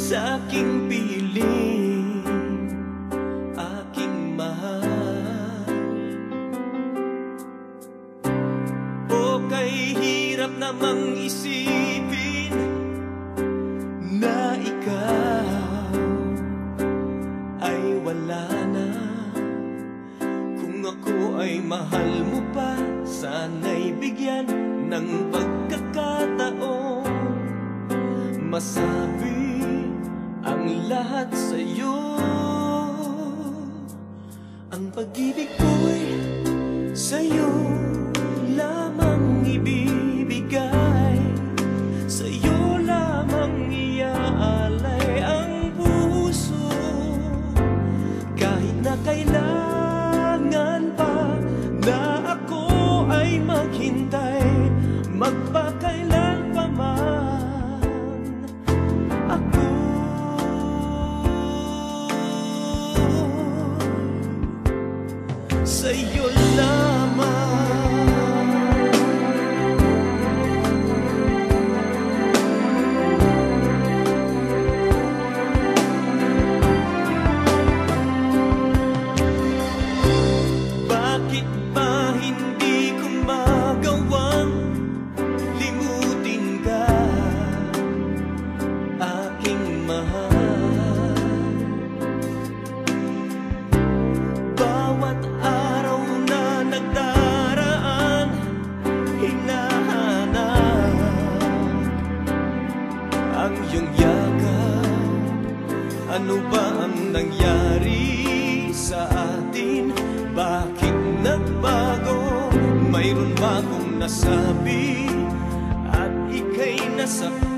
sa aking piling, aking mahal. O kay hirap namang isipin na ikaw ay wala na. Kung ako ay mahal mo pa, sana'y bigyan ng pagkakataon masabi ang lahat sa'yo. Ang pag-ibig ko'y sa'yo lamang ibibigay, sa'yo lamang iaalay ang puso. Kahit na kailangan pa na ako ay maghintay, magpakailan pa man ako sa'yo lamang. Bakit ba hindi ko magawang limutin ka, aking mahal? Bawat araw na nagdaraan, hinahanap ang iyong yakap. Ano ba ang nangyari sa atin? Bakit nagbago? Mayroon ba akong nasabi at ika'y nasaktan?